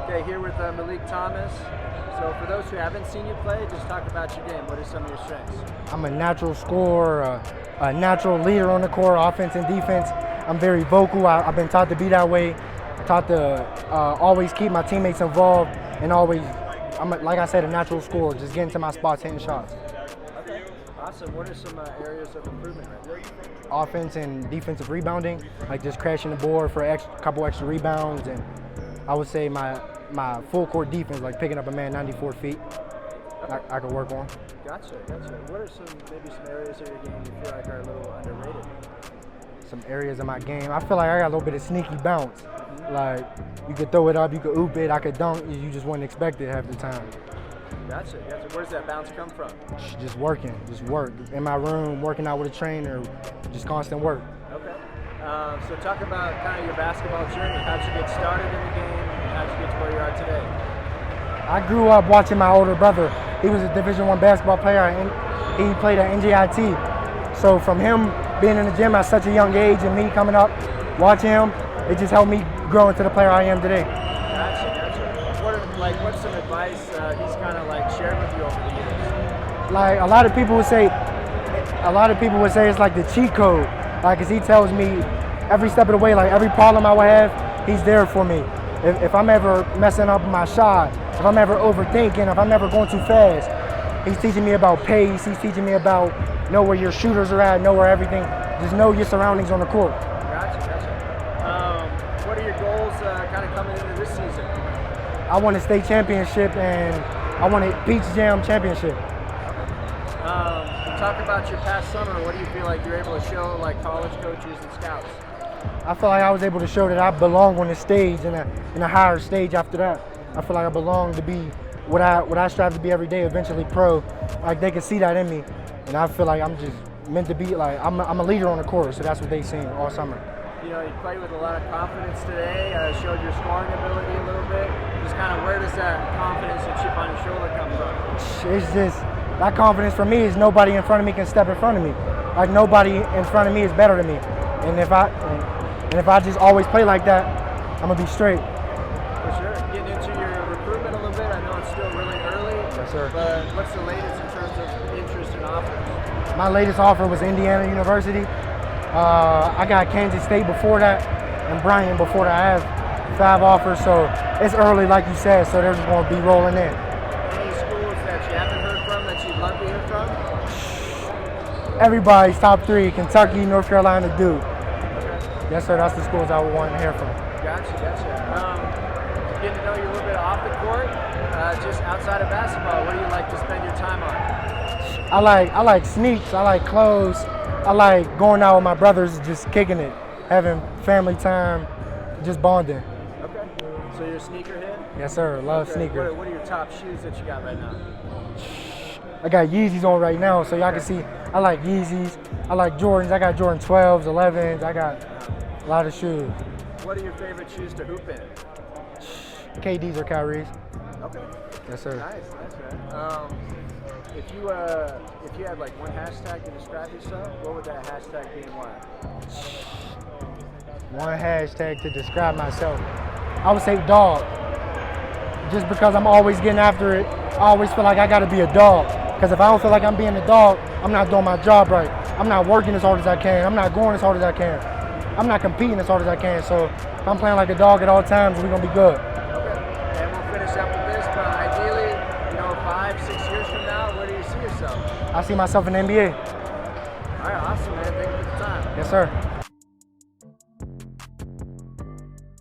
Okay, here with Meleek Thomas. So for those who haven't seen you play, just talk about your game. What are some of your strengths? I'm a natural scorer, a natural leader on the court, offense and defense. I'm very vocal. I've been taught to be that way. Taught to always keep my teammates involved and always, like I said, a natural scorer, just getting to my spots, hitting shots. Okay, awesome. What are some areas of improvement right there? Offense and defensive rebounding, like just crashing the board for a couple extra rebounds, and I would say my full court defense, like picking up a man 94 feet, Okay. I could work on. Gotcha. What are maybe some areas of your game you feel like are a little underrated? Some areas of my game, I feel like I got a little bit of sneaky bounce. Like, you could throw it up, you could oop it, I could dunk, you just wouldn't expect it half the time. Gotcha. Where does that bounce come from? Just working, just work. In my room, working out with a trainer, just constant work. Okay. So talk about kind of your basketball journey. How'd you get started in the game, and how'd you get to where you are today? I grew up watching my older brother. He was a Division I basketball player, and he played at NJIT. So from him being in the gym at such a young age and me coming up, watching him, it just helped me grow into the player I am today. Gotcha. What's some advice he's kind of like shared with you over the years? Like a lot of people would say it's like the cheat code. Like, 'cause he tells me every step of the way, like every problem I would have, he's there for me. If I'm ever messing up my shot, if I'm ever overthinking, if I'm ever going too fast, he's teaching me about pace. He's teaching me about know where your shooters are at, know where everything, just know your surroundings on the court. Gotcha. What are your goals kind of coming into this season? I won a state championship and I won a Beach Jam championship. Talk about your past summer. What do you feel like you're able to show like college coaches and scouts? I feel like I was able to show that I belong on the stage in a higher stage after that. I feel like I belong to be what I strive to be every day, eventually pro. Like they can see that in me. And I feel like I'm just meant to be, like, I'm a leader on the court, so that's what they seen all summer. You know, you played with a lot of confidence today, showed your scoring ability a little bit. Just kind of where does that confidence and chip on your shoulder come from? It's just, that confidence for me is nobody in front of me can step in front of me. Like nobody in front of me is better than me. And if I just always play like that, I'm gonna be straight. For sure. Getting into your recruitment a little bit, I know it's still really early. Yes, sir. But what's the latest in terms of interest and offers? My latest offer was Indiana University. I got Kansas State before that and Bryant before that. I have 5 offers, so it's early like you said, so they're just gonna be rolling in. Any schools that you haven't heard from that you'd love to hear from? Everybody's top 3, Kentucky, North Carolina, Duke. Okay. Yes, sir, that's the schools I would want to hear from. Gotcha. Getting to know you a little bit off the court, just outside of basketball, what do you like to spend your time on? I like sneaks, I like clothes, I like going out with my brothers, just kicking it, having family time, just bonding. Okay. So you're a sneakerhead? Yes, sir, love sneakers. What are your top shoes that you got right now? I got Yeezys on right now, so y'all can see I like Yeezys, I like Jordans, I got Jordan 12s, 11s, I got a lot of shoes. What are your favorite shoes to hoop in? KD's or Kyrie's. Okay. Yes, sir. Nice, man. If you had like one hashtag to describe yourself, what would that hashtag be and why? One hashtag to describe myself, I would say dog. Just because I'm always getting after it, I always feel like I gotta be a dog. Because if I don't feel like I'm being a dog, I'm not doing my job right. I'm not working as hard as I can. I'm not going as hard as I can. I'm not competing as hard as I can. So if I'm playing like a dog at all times, we're gonna be good. Okay. And we'll finish up with this, but ideally, 5, 6 years from now, where do you see yourself? I see myself in the NBA. All right, awesome, man. Thank you for the time. Yes, sir.